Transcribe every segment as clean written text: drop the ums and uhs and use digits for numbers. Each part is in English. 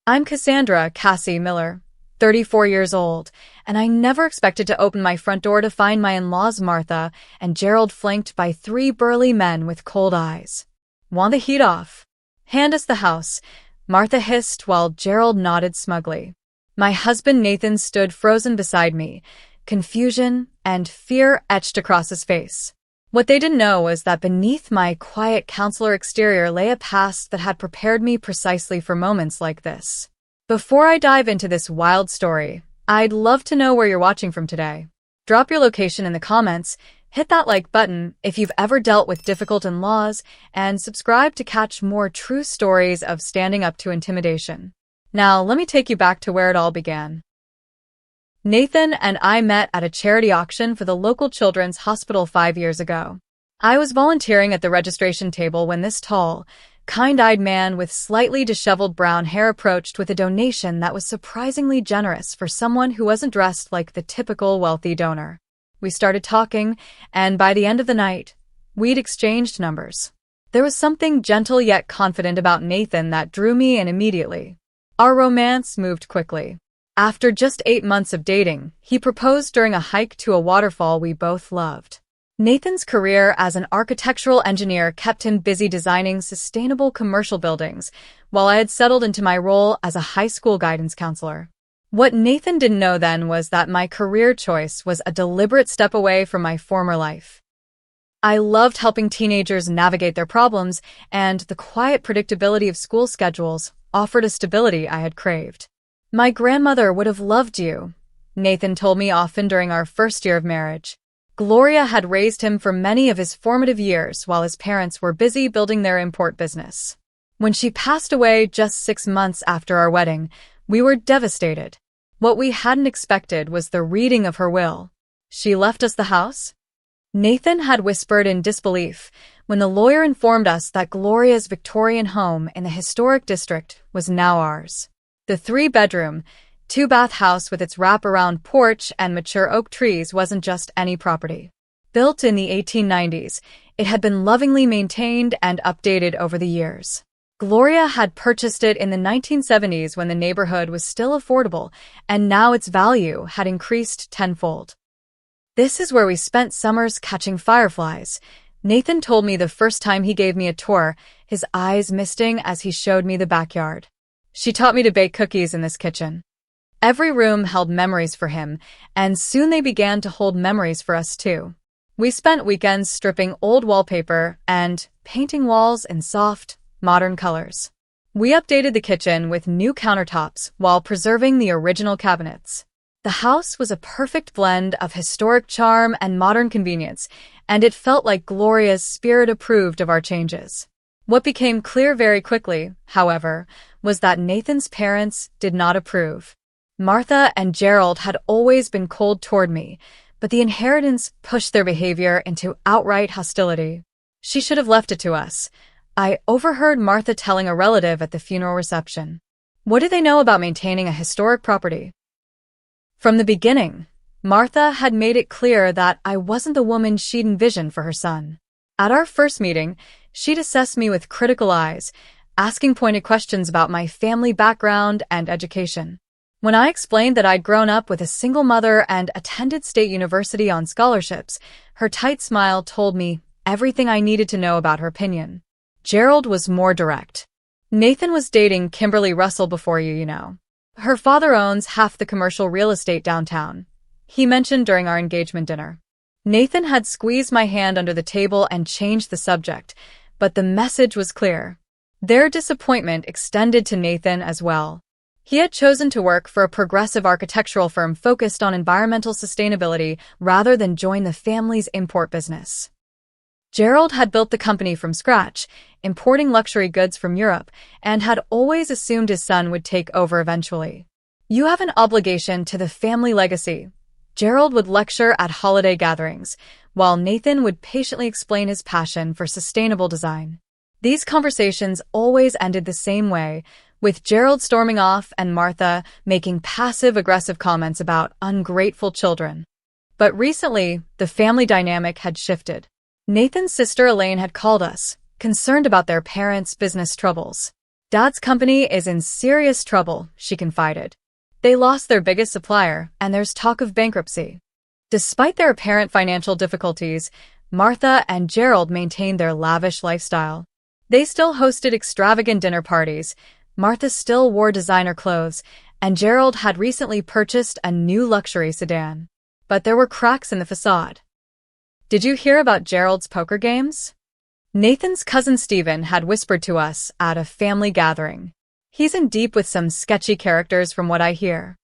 I'm Cassandra Cassie Miller, 34 years old, and I never expected to open my front door to find my in-laws Martha and Gerald flanked by three burly men with cold eyes. Want the heat off? Hand us the house, Martha hissed while Gerald nodded smugly. My husband Nathan stood frozen beside me, confusion and fear etched across his face. What they didn't know was that beneath my quiet counselor exterior lay a past that had prepared me precisely for moments like this. Before I dive into this wild story, I'd love to know where you're watching from today. Drop your location in the comments, hit that like button if you've ever dealt with difficult in-laws, and subscribe to catch more true stories of standing up to intimidation. Now, let me take you back to where it all began. Nathan and I met at a charity auction for the local children's hospital 5 years ago. I was volunteering at the registration table when this tall, kind-eyed man with slightly disheveled brown hair approached with a donation that was surprisingly generous for someone who wasn't dressed like the typical wealthy donor. We started talking, and by the end of the night, we'd exchanged numbers. There was something gentle yet confident about Nathan that drew me in immediately. Our romance moved quickly. After just 8 months of dating, he proposed during a hike to a waterfall we both loved. Nathan's career as an architectural engineer kept him busy designing sustainable commercial buildings, while I had settled into my role as a high school guidance counselor. What Nathan didn't know then was that my career choice was a deliberate step away from my former life. I loved helping teenagers navigate their problems, and the quiet predictability of school schedules offered a stability I had craved. My grandmother would have loved you, Nathan told me often during our first year of marriage. Gloria had raised him for many of his formative years while his parents were busy building their import business. When she passed away just 6 months after our wedding, we were devastated. What we hadn't expected was the reading of her will. She left us the house? Nathan had whispered in disbelief when the lawyer informed us that Gloria's Victorian home in the historic district was now ours. The 3-bedroom, 2-bath house with its wrap-around porch and mature oak trees wasn't just any property. Built in the 1890s, it had been lovingly maintained and updated over the years. Gloria had purchased it in the 1970s when the neighborhood was still affordable, and now its value had increased tenfold. This is where we spent summers catching fireflies, Nathan told me the first time he gave me a tour, his eyes misting as he showed me the backyard. She taught me to bake cookies in this kitchen. Every room held memories for him, and soon they began to hold memories for us too. We spent weekends stripping old wallpaper and painting walls in soft, modern colors. We updated the kitchen with new countertops while preserving the original cabinets. The house was a perfect blend of historic charm and modern convenience, and it felt like Gloria's spirit approved of our changes. What became clear very quickly, however, was that Nathan's parents did not approve. Martha and Gerald had always been cold toward me, but the inheritance pushed their behavior into outright hostility. She should have left it to us, I overheard Martha telling a relative at the funeral reception. What do they know about maintaining a historic property? From the beginning, Martha had made it clear that I wasn't the woman she'd envisioned for her son. At our first meeting, she'd assessed me with critical eyes, asking pointed questions about my family background and education. When I explained that I'd grown up with a single mother and attended state university on scholarships, her tight smile told me everything I needed to know about her opinion. Gerald was more direct. Nathan was dating Kimberly Russell before you know. Her father owns half the commercial real estate downtown, he mentioned during our engagement dinner. Nathan had squeezed my hand under the table and changed the subject, but the message was clear. Their disappointment extended to Nathan as well. He had chosen to work for a progressive architectural firm focused on environmental sustainability rather than join the family's import business. Gerald had built the company from scratch, importing luxury goods from Europe, and had always assumed his son would take over eventually. You have an obligation to the family legacy. Gerald would lecture at holiday gatherings, while Nathan would patiently explain his passion for sustainable design. These conversations always ended the same way, with Gerald storming off and Martha making passive-aggressive comments about ungrateful children. But recently, the family dynamic had shifted. Nathan's sister Elaine had called us, concerned about their parents' business troubles. Dad's company is in serious trouble, she confided. They lost their biggest supplier, and there's talk of bankruptcy. Despite their apparent financial difficulties, Martha and Gerald maintained their lavish lifestyle. They still hosted extravagant dinner parties, Martha still wore designer clothes, and Gerald had recently purchased a new luxury sedan. But there were cracks in the facade. Did you hear about Gerald's poker games? Nathan's cousin Stephen had whispered to us at a family gathering. He's in deep with some sketchy characters from what I hear.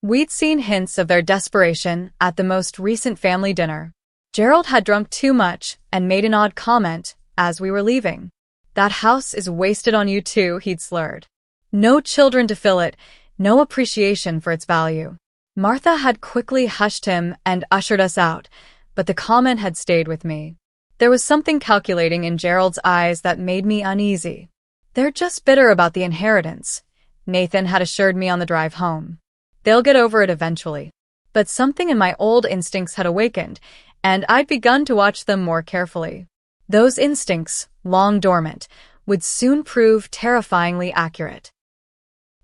We'd seen hints of their desperation at the most recent family dinner. Gerald had drunk too much and made an odd comment as we were leaving. That house is wasted on you too, he'd slurred. No children to fill it, no appreciation for its value. Martha had quickly hushed him and ushered us out, but the comment had stayed with me. There was something calculating in Gerald's eyes that made me uneasy. They're just bitter about the inheritance, Nathan had assured me on the drive home. They'll get over it eventually. But something in my old instincts had awakened, and I'd begun to watch them more carefully. Those instincts, long dormant, would soon prove terrifyingly accurate.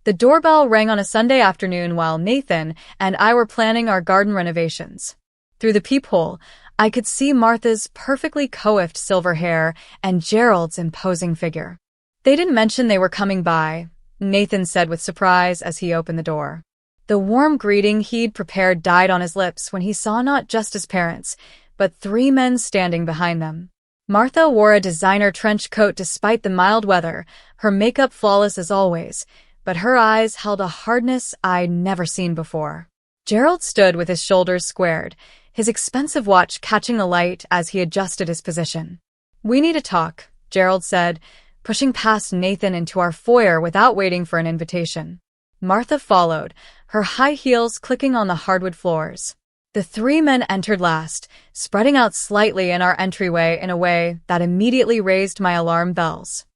The doorbell rang on a Sunday afternoon while Nathan and I were planning our garden renovations. Through the peephole, I could see Martha's perfectly coiffed silver hair and Gerald's imposing figure. They didn't mention they were coming by, Nathan said with surprise as he opened the door. The warm greeting he'd prepared died on his lips when he saw not just his parents, but 3 men standing behind them. Martha wore a designer trench coat despite the mild weather, her makeup flawless as always, but her eyes held a hardness I'd never seen before. Gerald stood with his shoulders squared, his expensive watch catching the light as he adjusted his position. "We need to talk," Gerald said, pushing past Nathan into our foyer without waiting for an invitation. Martha followed, her high heels clicking on the hardwood floors. The 3 men entered last, spreading out slightly in our entryway in a way that immediately raised my alarm bells.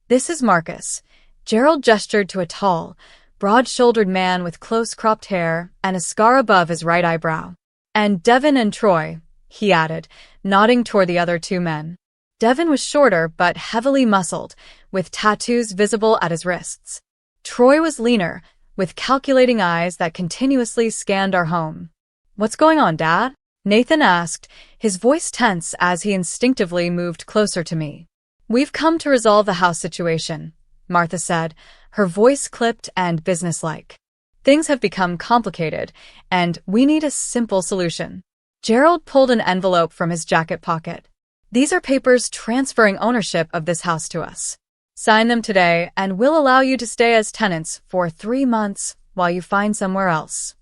"This is Marcus." Gerald gestured to a tall, broad-shouldered man with close-cropped hair and a scar above his right eyebrow. "And Devin and Troy," he added, nodding toward the other 2 men. Devin was shorter but heavily muscled, with tattoos visible at his wrists. Troy was leaner, with calculating eyes that continuously scanned our home. "What's going on, Dad?" Nathan asked, his voice tense as he instinctively moved closer to me. "We've come to resolve the house situation," Martha said, her voice clipped and businesslike. "Things have become complicated, and we need a simple solution." Gerald pulled an envelope from his jacket pocket. "These are papers transferring ownership of this house to us. Sign them today, and we'll allow you to stay as tenants for 3 months while you find somewhere else."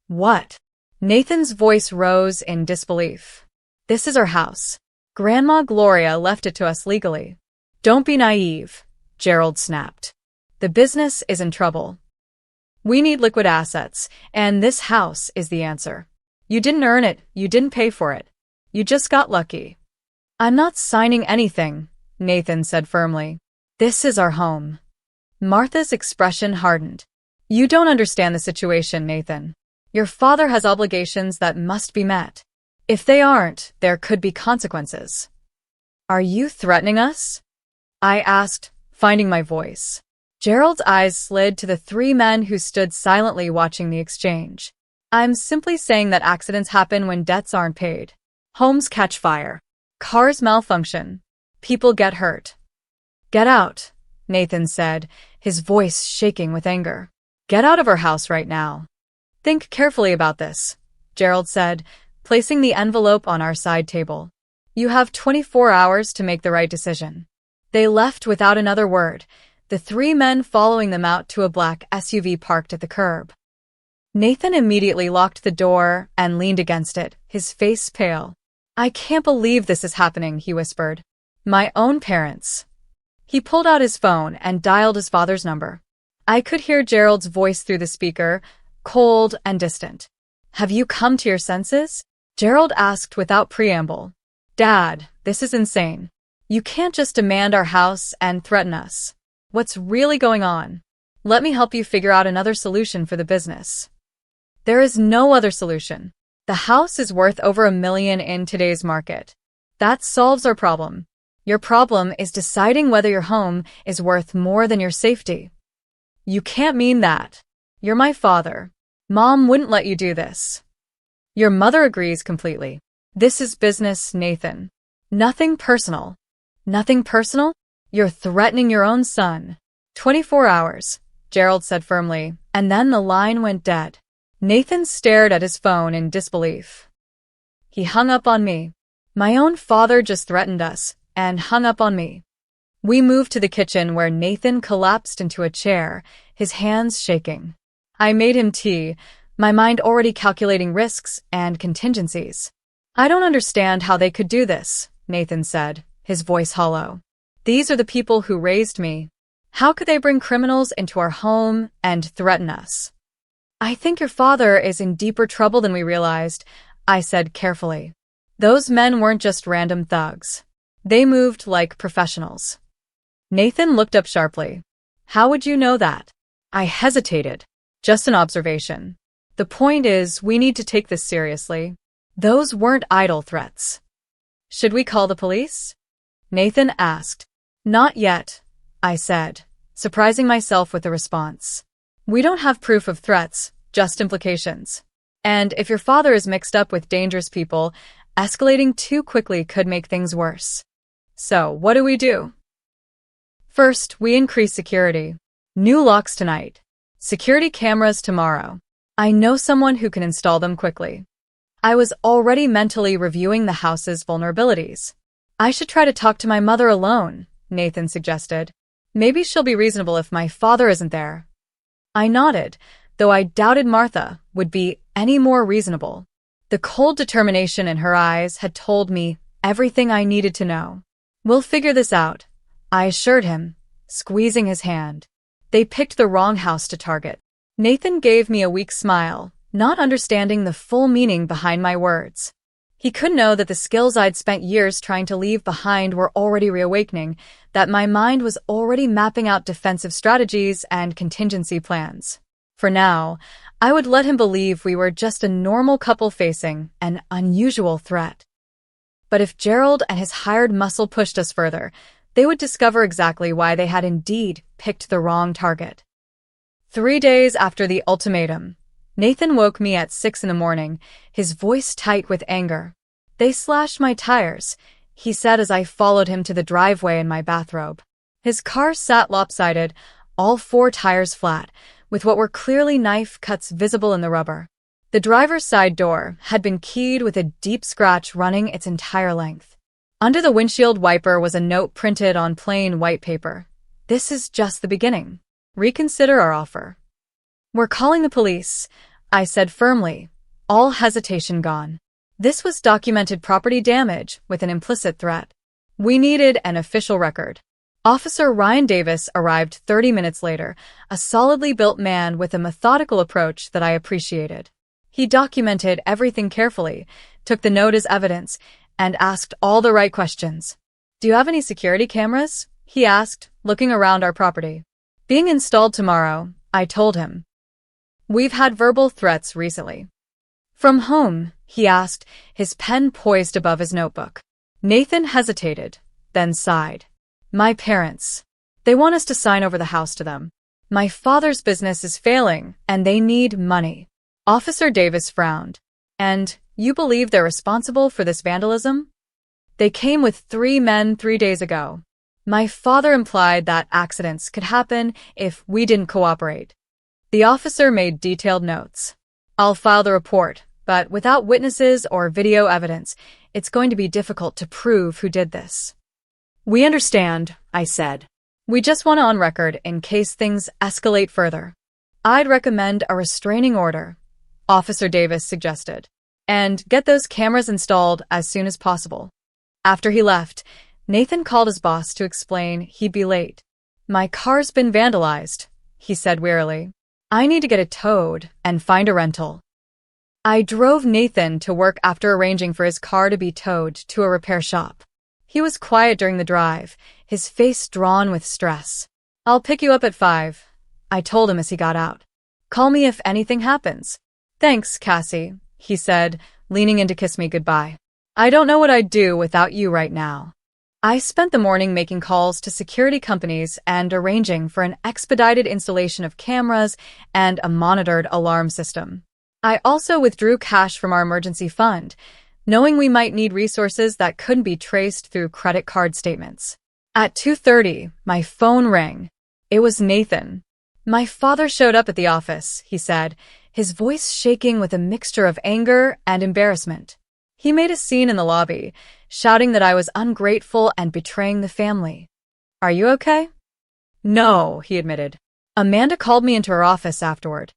"What?" Nathan's voice rose in disbelief. "This is our house. Grandma Gloria left it to us legally." "Don't be naive," Gerald snapped. "The business is in trouble. We need liquid assets, and this house is the answer. You didn't earn it, you didn't pay for it. You just got lucky." "I'm not signing anything," Nathan said firmly. "This is our home." Martha's expression hardened. "You don't understand the situation, Nathan. Your father has obligations that must be met. If they aren't, there could be consequences." "Are you threatening us?" I asked, finding my voice. Gerald's eyes slid to the 3 men who stood silently watching the exchange. "I'm simply saying that accidents happen when debts aren't paid. Homes catch fire. Cars malfunction. People get hurt." "Get out," Nathan said, his voice shaking with anger. "Get out of our house right now." "Think carefully about this," Gerald said, placing the envelope on our side table. "You have 24 hours to make the right decision." They left without another word, the 3 men following them out to a black SUV parked at the curb. Nathan immediately locked the door and leaned against it, his face pale. "I can't believe this is happening," he whispered. "My own parents." He pulled out his phone and dialed his father's number. I could hear Gerald's voice through the speaker, cold and distant. "Have you come to your senses?" Gerald asked without preamble. "Dad, this is insane. You can't just demand our house and threaten us. What's really going on? Let me help you figure out another solution for the business." "There is no other solution. The house is worth over $1 million in today's market. That solves our problem. Your problem is deciding whether your home is worth more than your safety. You can't mean that. You're my father. Mom wouldn't let you do this. Your mother agrees completely. This is business, Nathan. Nothing personal. Nothing personal? You're threatening your own son. 24 hours, Gerald said firmly, and then the line went dead. Nathan stared at his phone in disbelief. He hung up on me. My own father just threatened us, and hung up on me. We moved to the kitchen where Nathan collapsed into a chair, his hands shaking. I made him tea, my mind already calculating risks and contingencies. I don't understand how they could do this, Nathan said, his voice hollow. These are the people who raised me. How could they bring criminals into our home and threaten us? I think your father is in deeper trouble than we realized, I said carefully. Those men weren't just random thugs. They moved like professionals. Nathan looked up sharply. How would you know that? I hesitated. Just an observation. The point is, we need to take this seriously. Those weren't idle threats. Should we call the police? Nathan asked. Not yet, I said, surprising myself with the response. We don't have proof of threats, just implications. And if your father is mixed up with dangerous people, escalating too quickly could make things worse. So, what do we do? First, we increase security. New locks tonight. Security cameras tomorrow. I know someone who can install them quickly. I was already mentally reviewing the house's vulnerabilities. I should try to talk to my mother alone, Nathan suggested. Maybe she'll be reasonable if my father isn't there. I nodded, though I doubted Martha would be any more reasonable. The cold determination in her eyes had told me everything I needed to know. We'll figure this out, I assured him, squeezing his hand. They picked the wrong house to target. Nathan gave me a weak smile, not understanding the full meaning behind my words. He could know that the skills I'd spent years trying to leave behind were already reawakening, that my mind was already mapping out defensive strategies and contingency plans. For now, I would let him believe we were just a normal couple facing an unusual threat. But if Gerald and his hired muscle pushed us further, they would discover exactly why they had indeed picked the wrong target. 3 days after the ultimatum, Nathan woke me at 6 a.m, his voice tight with anger. They slashed my tires, he said as I followed him to the driveway in my bathrobe. His car sat lopsided, all 4 tires flat, with what were clearly knife cuts visible in the rubber. The driver's side door had been keyed with a deep scratch running its entire length. Under the windshield wiper was a note printed on plain white paper. This is just the beginning. Reconsider our offer. We're calling the police, I said firmly, all hesitation gone. This was documented property damage with an implicit threat. We needed an official record. Officer Ryan Davis arrived 30 minutes later, a solidly built man with a methodical approach that I appreciated. He documented everything carefully, took the note as evidence, and asked all the right questions. Do you have any security cameras? He asked, looking around our property. Being installed tomorrow, I told him. We've had verbal threats recently. From whom? He asked, his pen poised above his notebook. Nathan hesitated, then sighed. My parents. They want us to sign over the house to them. My father's business is failing, and they need money. Officer Davis frowned. And you believe they're responsible for this vandalism? They came with 3 men 3 days ago. My father implied that accidents could happen if we didn't cooperate. The officer made detailed notes. I'll file the report, but without witnesses or video evidence, it's going to be difficult to prove who did this. We understand, I said. We just want on record in case things escalate further. I'd recommend a restraining order, Officer Davis suggested, and get those cameras installed as soon as possible. After he left, Nathan called his boss to explain he'd be late. My car's been vandalized, he said wearily. I need to get it towed and find a rental. I drove Nathan to work after arranging for his car to be towed to a repair shop. He was quiet during the drive, his face drawn with stress. I'll pick you up at 5, I told him as he got out. Call me if anything happens. Thanks, Cassie, he said, leaning in to kiss me goodbye. I don't know what I'd do without you right now. I spent the morning making calls to security companies and arranging for an expedited installation of cameras and a monitored alarm system. I also withdrew cash from our emergency fund, knowing we might need resources that couldn't be traced through credit card statements. At 2:30, my phone rang. It was Nathan. My father showed up at the office, he said, his voice shaking with a mixture of anger and embarrassment. He made a scene in the lobby, shouting that I was ungrateful and betraying the family. "Are you okay?" "No," he admitted. Amanda called me into her office afterward.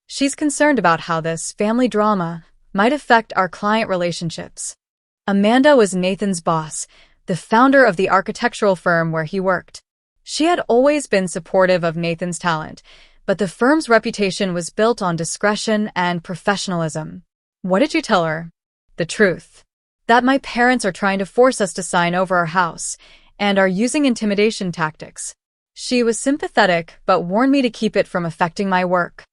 She's concerned about how this family drama might affect our client relationships. Amanda was Nathan's boss, the founder of the architectural firm where he worked. She had always been supportive of Nathan's talent, but the firm's reputation was built on discretion and professionalism. "What did you tell her?" "The truth. That my parents are trying to force us to sign over our house and are using intimidation tactics." She was sympathetic but warned me to keep it from affecting my work.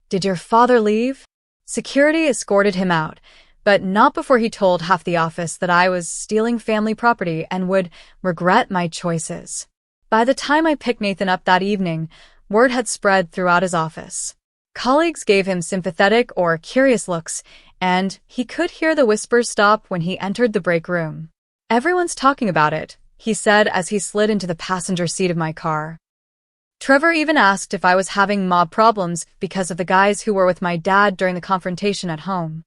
"Did your father leave?" Security escorted him out, but not before he told half the office that I was stealing family property and would regret my choices. By the time I picked Nathan up that evening, word had spread throughout his office. Colleagues gave him sympathetic or curious looks, and he could hear the whispers stop when he entered the break room. "Everyone's talking about it," he said as he slid into the passenger seat of my car. Trevor even asked if I was having mob problems because of the guys who were with my dad during the confrontation at home.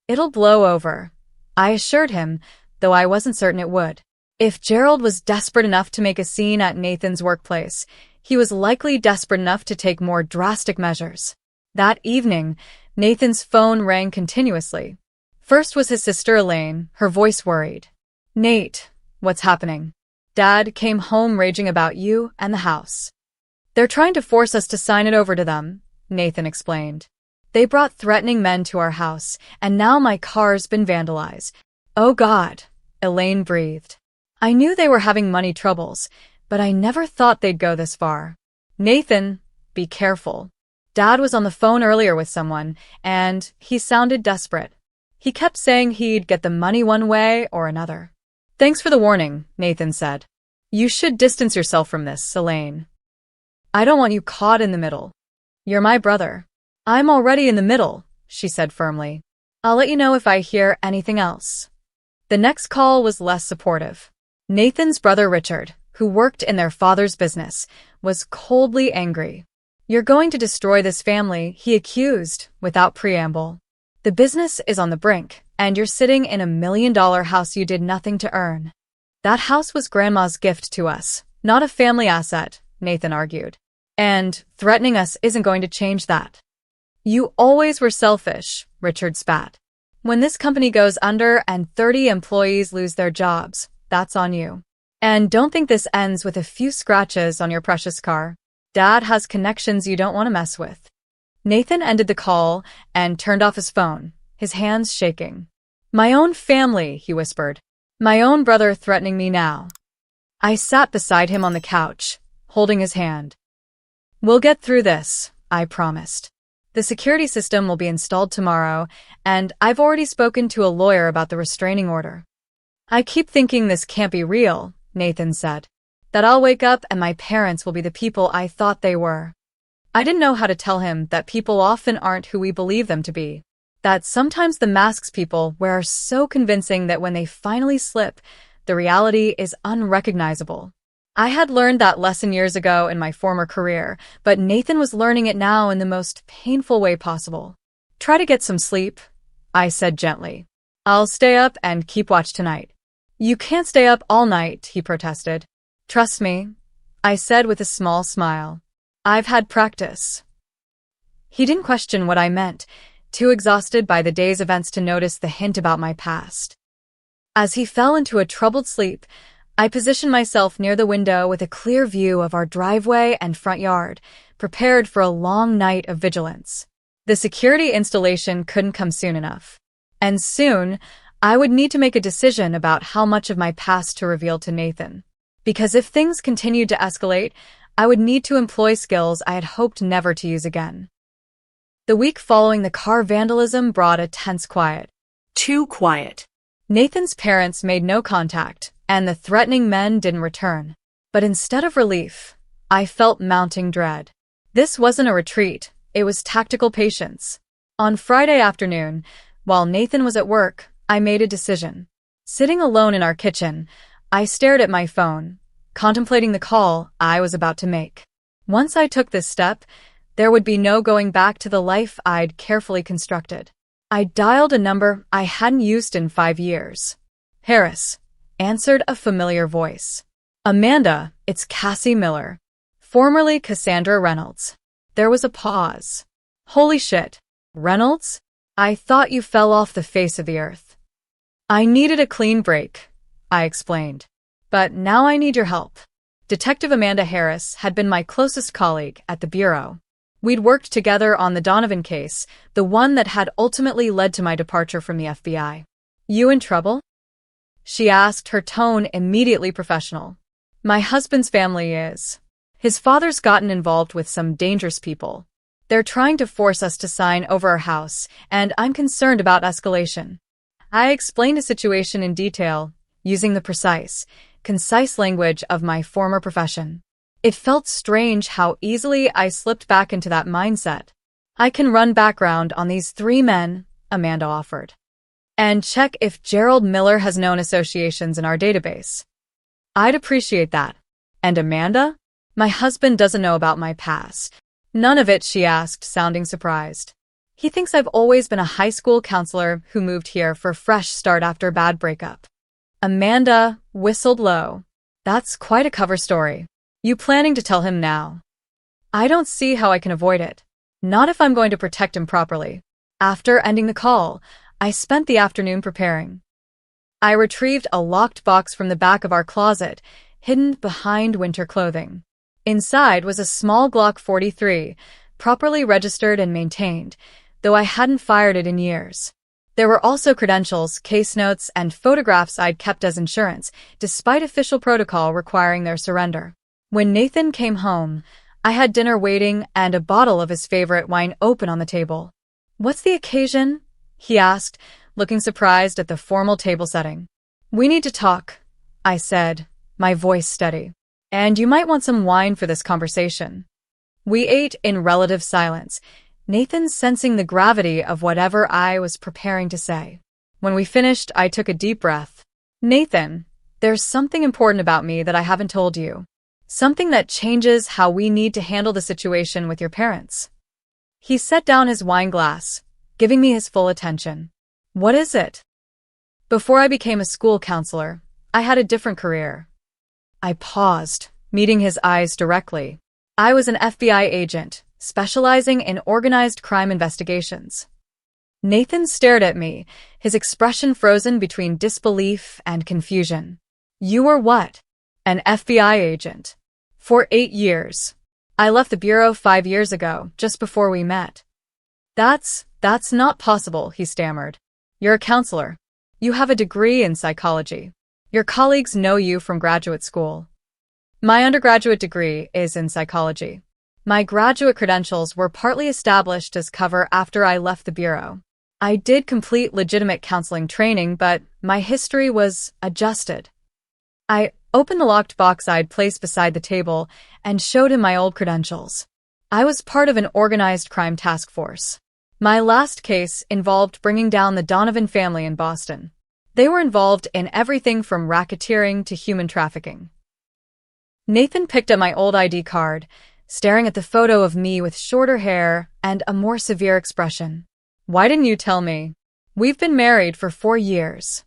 "It'll blow over," I assured him, though I wasn't certain it would. If Gerald was desperate enough to make a scene at Nathan's workplace, he was likely desperate enough to take more drastic measures. That evening, Nathan's phone rang continuously. First was his sister Elaine, her voice worried. "Nate, what's happening?" "Dad came home raging about you and the house. They're trying to force us to sign it over to them," Nathan explained. "They brought threatening men to our house, and now my car's been vandalized." "Oh God," Elaine breathed. I knew they were having money troubles, but I never thought they'd go this far. "Nathan, be careful. Dad was on the phone earlier with someone, and he sounded desperate. He kept saying he'd get the money one way or another." "Thanks for the warning," Nathan said. "You should distance yourself from this, Elaine. I don't want you caught in the middle." "You're my brother." "I'm already in the middle," she said firmly. "I'll let you know if I hear anything else." The next call was less supportive. Nathan's brother Richard, who worked in their father's business, was coldly angry. "You're going to destroy this family," he accused, without preamble. "The business is on the brink, and you're sitting in $1 million house you did nothing to earn." "That house was Grandma's gift to us, not a family asset," Nathan argued. "And threatening us isn't going to change that." "You always were selfish," Richard spat. "When this company goes under and 30 employees lose their jobs, that's on you. And don't think this ends with a few scratches on your precious car. Dad has connections you don't want to mess with." Nathan ended the call and turned off his phone, his hands shaking. "My own family," he whispered. "My own brother threatening me now." I sat beside him on the couch, holding his hand. "We'll get through this," I promised. "The security system will be installed tomorrow, and I've already spoken to a lawyer about the restraining order." "I keep thinking this can't be real," Nathan said. "That I'll wake up and my parents will be the people I thought they were." I didn't know how to tell him that people often aren't who we believe them to be. That sometimes the masks people wear are so convincing that when they finally slip, the reality is unrecognizable. I had learned that lesson years ago in my former career, but Nathan was learning it now in the most painful way possible. "Try to get some sleep," I said gently. "I'll stay up and keep watch tonight." "You can't stay up all night," he protested. "Trust me," I said with a small smile. "I've had practice." He didn't question what I meant, too exhausted by the day's events to notice the hint about my past. As he fell into a troubled sleep, I positioned myself near the window with a clear view of our driveway and front yard, prepared for a long night of vigilance. The security installation couldn't come soon enough. And soon, I would need to make a decision about how much of my past to reveal to Nathan. Because if things continued to escalate, I would need to employ skills I had hoped never to use again. The week following the car vandalism brought a tense quiet. Too quiet. Nathan's parents made no contact, and the threatening men didn't return. But instead of relief, I felt mounting dread. This wasn't a retreat, it was tactical patience. On Friday afternoon, while Nathan was at work, I made a decision. Sitting alone in our kitchen, I stared at my phone, contemplating the call I was about to make. Once I took this step, there would be no going back to the life I'd carefully constructed. I dialed a number I hadn't used in 5 years. "Harris," answered a familiar voice. "Amanda, it's Cassie Miller. Formerly Cassandra Reynolds." There was a pause. "Holy shit. Reynolds? I thought you fell off the face of the earth." "I needed a clean break," I explained. "But now I need your help." Detective Amanda Harris had been my closest colleague at the Bureau. We'd worked together on the Donovan case, the one that had ultimately led to my departure from the FBI. "You in trouble?" she asked, her tone immediately professional. "My husband's family is. His father's gotten involved with some dangerous people. They're trying to force us to sign over our house, and I'm concerned about escalation." I explained the situation in detail, using the concise language of my former profession. It felt strange how easily I slipped back into that mindset. "I can run background on these 3 men," Amanda offered, "and check if Gerald Miller has known associations in our database." "I'd appreciate that." "And Amanda? My husband doesn't know about my past." "None of it?" she asked, sounding surprised. "He thinks I've always been a high school counselor who moved here for a fresh start after a bad breakup." Amanda whistled low. "That's quite a cover story. You planning to tell him now?" "I don't see how I can avoid it. Not if I'm going to protect him properly." After ending the call, I spent the afternoon preparing. I retrieved a locked box from the back of our closet, hidden behind winter clothing. Inside was a small Glock 43, properly registered and maintained, though I hadn't fired it in years. There were also credentials, case notes, and photographs I'd kept as insurance, despite official protocol requiring their surrender. When Nathan came home, I had dinner waiting and a bottle of his favorite wine open on the table. "What's the occasion?" he asked, looking surprised at the formal table setting. "We need to talk," I said, my voice steady. "And you might want some wine for this conversation." We ate in relative silence, Nathan sensing the gravity of whatever I was preparing to say. When we finished, I took a deep breath. "Nathan, there's something important about me that I haven't told you. Something that changes how we need to handle the situation with your parents." He set down his wine glass, giving me his full attention. "What is it?" "Before I became a school counselor, I had a different career." I paused, meeting his eyes directly. "I was an FBI agent, specializing in organized crime investigations." Nathan stared at me, his expression frozen between disbelief and confusion. "You were what?" "An FBI agent. For 8 years. I left the Bureau 5 years ago, just before we met." That's not possible," he stammered. "You're a counselor. You have a degree in psychology. Your colleagues know you from graduate school." "My undergraduate degree is in psychology. My graduate credentials were partly established as cover after I left the Bureau. I did complete legitimate counseling training, but my history was adjusted." I opened the locked box I'd placed beside the table and showed him my old credentials. I was part of an organized crime task force. My last case involved bringing down the Donovan family in Boston. They were involved in everything from racketeering to human trafficking. Nathan picked up my old ID card, staring at the photo of me with shorter hair and a more severe expression. "Why didn't you tell me? We've been married for 4 years."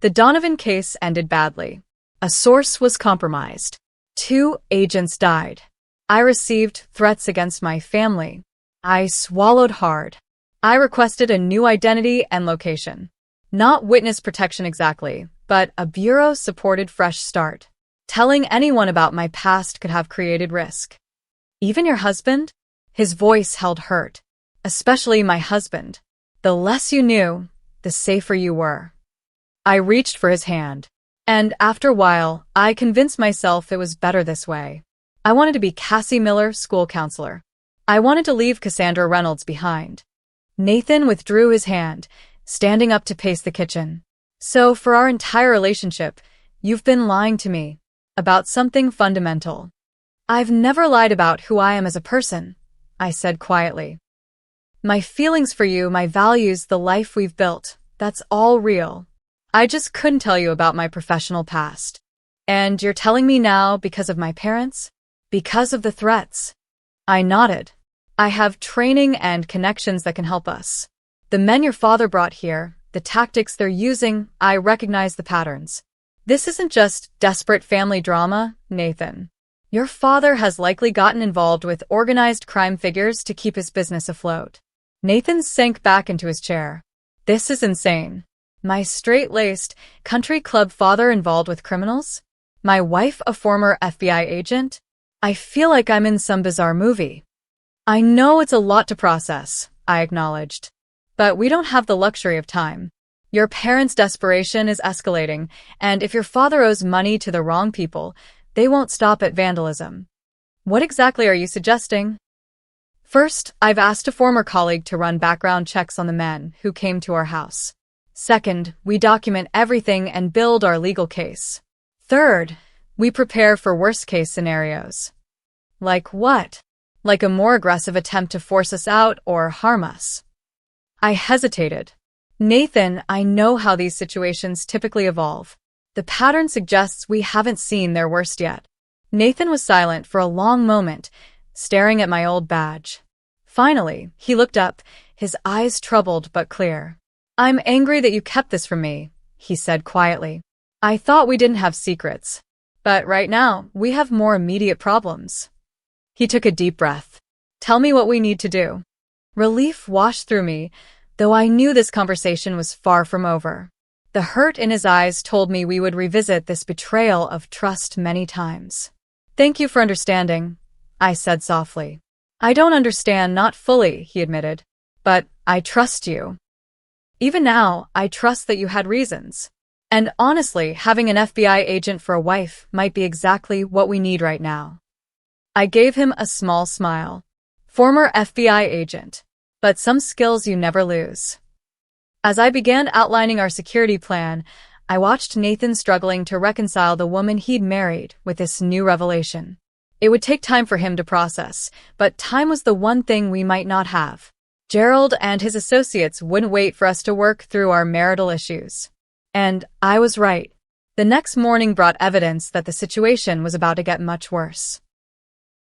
The Donovan case ended badly. A source was compromised. 2 agents died. I received threats against my family. I swallowed hard. I requested a new identity and location. Not witness protection exactly, but a Bureau-supported fresh start. Telling anyone about my past could have created risk. "Even your husband?" His voice held hurt. "Especially my husband. The less you knew, the safer you were." I reached for his hand. And after a while, I convinced myself it was better this way. I wanted to be Cassie Miller, school counselor. I wanted to leave Cassandra Reynolds behind. Nathan withdrew his hand, standing up to pace the kitchen. "So for our entire relationship, You've been lying to me about something fundamental. I've never lied about who I am as a person, I said quietly. My feelings for you, my values, the life we've built, that's all real. I just couldn't tell you about my professional past. And you're telling me now because of my parents? Because of the threats? I nodded. I have training and connections that can help us. The men your father brought here, the tactics they're using, I recognize the patterns. This isn't just desperate family drama, Nathan. Your father has likely gotten involved with organized crime figures to keep his business afloat. Nathan sank back into his chair. This is insane. My straight-laced, country club father involved with criminals? My wife a former FBI agent? I feel like I'm in some bizarre movie. I know it's a lot to process, I acknowledged. But we don't have the luxury of time. Your parents' desperation is escalating, and if your father owes money to the wrong people, they won't stop at vandalism. What exactly are you suggesting? First, I've asked a former colleague to run background checks on the men who came to our house. Second, we document everything and build our legal case. Third, we prepare for worst-case scenarios. Like what? Like a more aggressive attempt to force us out or harm us. I hesitated. Nathan, I know how these situations typically evolve. The pattern suggests we haven't seen their worst yet. Nathan was silent for a long moment, staring at my old badge. Finally, he looked up, his eyes troubled but clear. I'm angry that you kept this from me, he said quietly. I thought we didn't have secrets. But right now, we have more immediate problems. He took a deep breath. Tell me what we need to do. Relief washed through me, though I knew this conversation was far from over. The hurt in his eyes told me we would revisit this betrayal of trust many times. Thank you for understanding, I said softly. I don't understand, not fully, he admitted. But I trust you. Even now, I trust that you had reasons. And honestly, having an FBI agent for a wife might be exactly what we need right now. I gave him a small smile. Former FBI agent. But some skills you never lose. As I began outlining our security plan, I watched Nathan struggling to reconcile the woman he'd married with this new revelation. It would take time for him to process, but time was the one thing we might not have. Gerald and his associates wouldn't wait for us to work through our marital issues. And I was right. The next morning brought evidence that the situation was about to get much worse.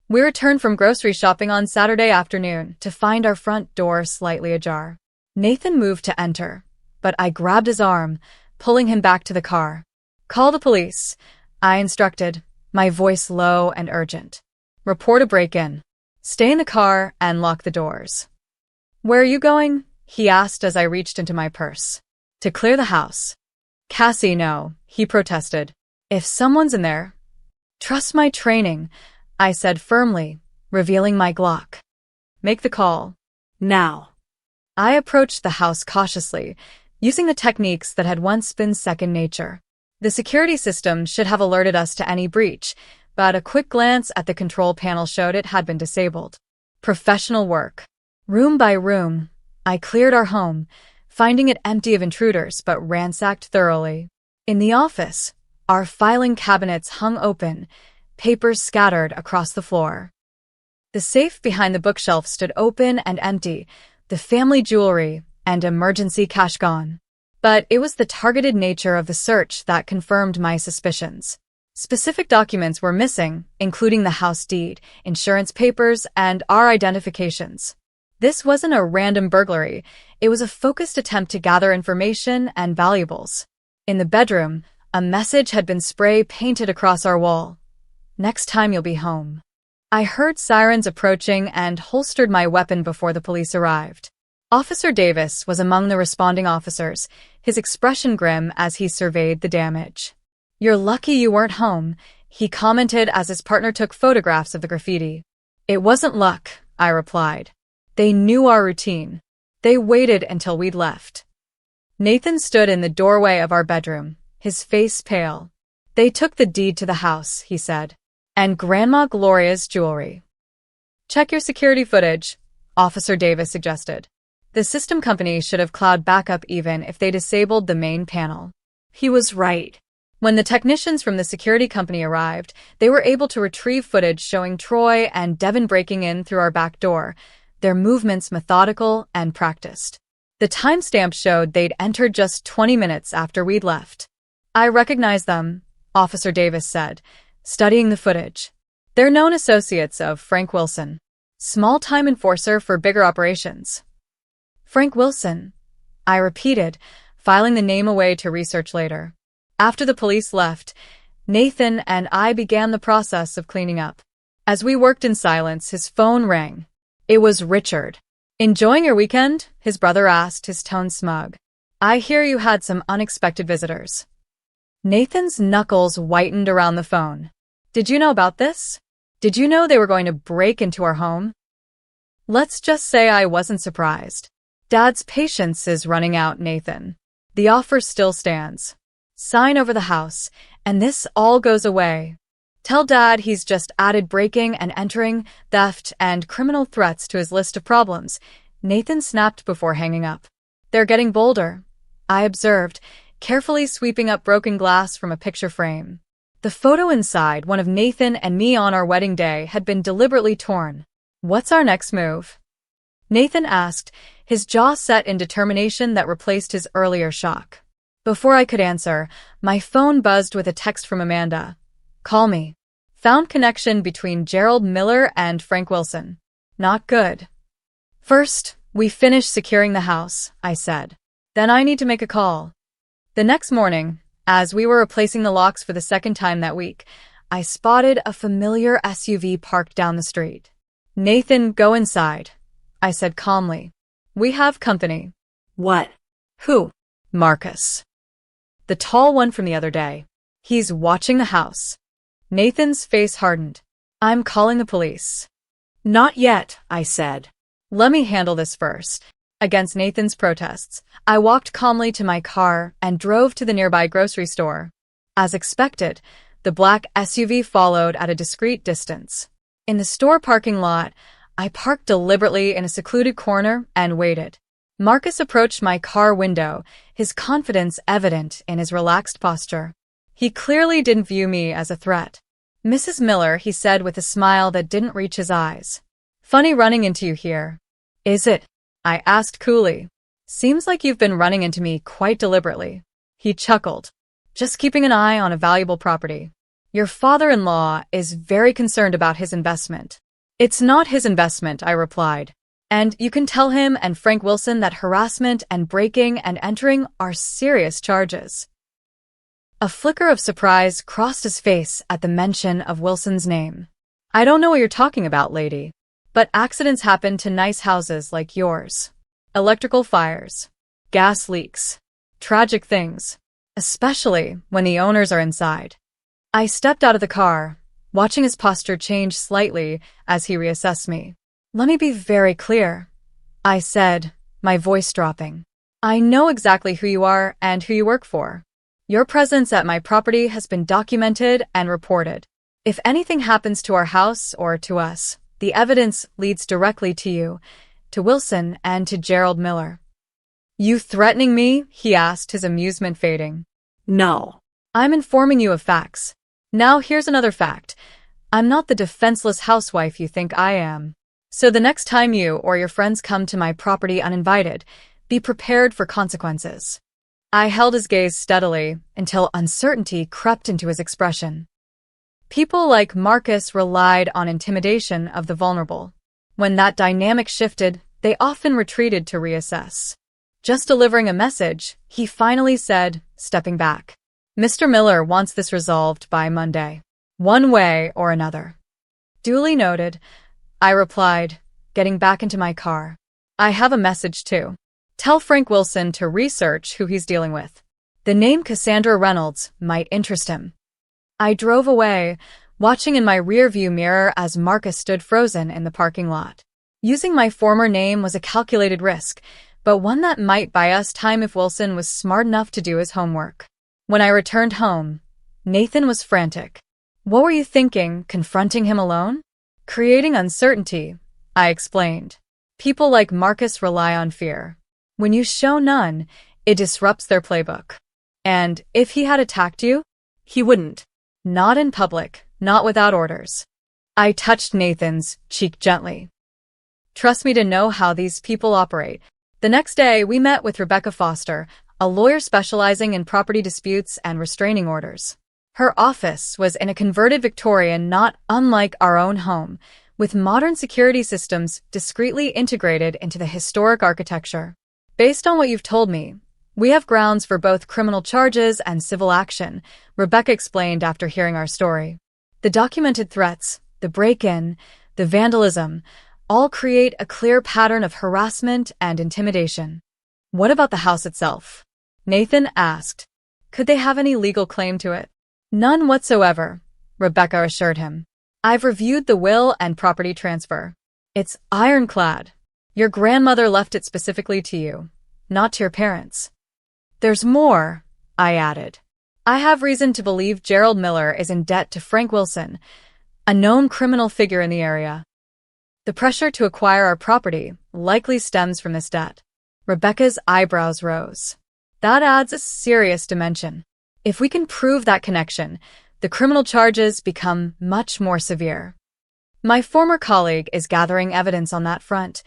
We returned from grocery shopping on Saturday afternoon to find our front door slightly ajar. Nathan moved to enter, but I grabbed his arm, pulling him back to the car. Call the police, I instructed, my voice low and urgent. Report a break-in. Stay in the car and lock the doors. Where are you going? He asked as I reached into my purse. To clear the house. Cassie, no, he protested. If someone's in there. Trust my training, I said firmly, revealing my Glock. Make the call. Now. I approached the house cautiously, using the techniques that had once been second nature. The security system should have alerted us to any breach, but a quick glance at the control panel showed it had been disabled. Professional work. Room by room, I cleared our home, finding it empty of intruders but ransacked thoroughly. In the office, our filing cabinets hung open, papers scattered across the floor. The safe behind the bookshelf stood open and empty, the family jewelry and emergency cash gone. But it was the targeted nature of the search that confirmed my suspicions. Specific documents were missing, including the house deed, insurance papers, and our identifications. This wasn't a random burglary, it was a focused attempt to gather information and valuables. In the bedroom, a message had been spray painted across our wall. Next time you'll be home. I heard sirens approaching and holstered my weapon before the police arrived. Officer Davis was among the responding officers, his expression grim as he surveyed the damage. You're lucky you weren't home, he commented as his partner took photographs of the graffiti. It wasn't luck, I replied. They knew our routine. They waited until we'd left. Nathan stood in the doorway of our bedroom, his face pale. They took the deed to the house, he said. And Grandma Gloria's jewelry. Check your security footage, Officer Davis suggested. The system company should have cloud backup even if they disabled the main panel. He was right. When the technicians from the security company arrived, they were able to retrieve footage showing Troy and Devin breaking in through our back door, their movements methodical and practiced. The timestamp showed they'd entered just 20 minutes after we'd left. "I recognize them," Officer Davis said, studying the footage. "They're known associates of Frank Wilson, small-time enforcer for bigger operations." "Frank Wilson," I repeated, filing the name away to research later. After the police left, Nathan and I began the process of cleaning up. As we worked in silence, his phone rang. It was Richard. "Enjoying your weekend?" his brother asked, his tone smug. "I hear you had some unexpected visitors." Nathan's knuckles whitened around the phone. "Did you know about this? Did you know they were going to break into our home?" Let's just say I wasn't surprised. Dad's patience is running out, Nathan. The offer still stands. Sign over the house, and this all goes away. Tell Dad he's just added breaking and entering, theft, and criminal threats to his list of problems. Nathan snapped before hanging up. "They're getting bolder," I observed, carefully sweeping up broken glass from a picture frame. The photo inside, one of Nathan and me on our wedding day, had been deliberately torn. "What's our next move?" Nathan asked, his jaw set in determination that replaced his earlier shock. Before I could answer, my phone buzzed with a text from Amanda. "Call me. Found connection between Gerald Miller and Frank Wilson. Not good." "First, we finish securing the house," I said. "Then I need to make a call." The next morning, as we were replacing the locks for the second time that week, I spotted a familiar SUV parked down the street. "Nathan, go inside," I said calmly. "We have company." "What? "Who?" "Marcus. The tall one from the other day. He's watching the house." Nathan's face hardened. "I'm calling the police." Not yet, I said. "Let me handle this first." Against Nathan's protests, I walked calmly to my car and drove to the nearby grocery store. As expected, the black SUV followed at a discreet distance. In the store parking lot, I parked deliberately in a secluded corner and waited. Marcus approached my car window, his confidence evident in his relaxed posture. He clearly didn't view me as a threat. "Mrs. Miller," he said with a smile that didn't reach his eyes. "Funny running into you here." "Is it?" I asked coolly. "Seems like you've been running into me quite deliberately." He chuckled. "Just keeping an eye on a valuable property. Your father-in-law is very concerned about his investment." "It's not his investment," I replied. "And you can tell him and Frank Wilson that harassment and breaking and entering are serious charges." A flicker of surprise crossed his face at the mention of Wilson's name. "I don't know what you're talking about, lady. But accidents happen to nice houses like yours. Electrical fires, gas leaks, tragic things, especially when the owners are inside." I stepped out of the car, watching his posture change slightly as he reassessed me. "Let me be very clear," I said, my voice dropping. "I know exactly who you are and who you work for. Your presence at my property has been documented and reported. If anything happens to our house or to us, the evidence leads directly to you, to Wilson, and to Gerald Miller." "You threatening me?" he asked, his amusement fading. "No." "I'm informing you of facts. Now here's another fact. I'm not the defenseless housewife you think I am. So the next time you or your friends come to my property uninvited, be prepared for consequences." I held his gaze steadily until uncertainty crept into his expression. People like Marcus relied on intimidation of the vulnerable. When that dynamic shifted, they often retreated to reassess. Just delivering a message, he finally said, stepping back, "Mr. Miller wants this resolved by Monday, one way or another." "Duly noted," I replied, getting back into my car. "I have a message too. Tell Frank Wilson to research who he's dealing with. The name Cassandra Reynolds might interest him." I drove away, watching in my rearview mirror as Marcus stood frozen in the parking lot. Using my former name was a calculated risk, but one that might buy us time if Wilson was smart enough to do his homework. When I returned home, Nathan was frantic. "What were you thinking, confronting him alone?" "Creating uncertainty," I explained. "People like Marcus rely on fear. When you show none, it disrupts their playbook. And if he had attacked you, He wouldn't. Not in public, not without orders. I touched Nathan's cheek gently. Trust me to know how these people operate. The next day, we met with Rebecca Foster, a lawyer specializing in property disputes and restraining orders. Her office was in a converted Victorian not unlike our own home, with modern security systems discreetly integrated into the historic architecture. Based on what you've told me, we have grounds for both criminal charges and civil action, Rebecca explained after hearing our story. The documented threats, the break-in, the vandalism, all create a clear pattern of harassment and intimidation. What about the house itself? Nathan asked. Could they have any legal claim to it? None whatsoever, Rebecca assured him. I've reviewed the will and property transfer. It's ironclad. Your grandmother left it specifically to you, not to your parents. There's more, I added. I have reason to believe Gerald Miller is in debt to Frank Wilson, a known criminal figure in the area. The pressure to acquire our property likely stems from this debt. Rebecca's eyebrows rose. That adds a serious dimension. If we can prove that connection, the criminal charges become much more severe. My former colleague is gathering evidence on that front,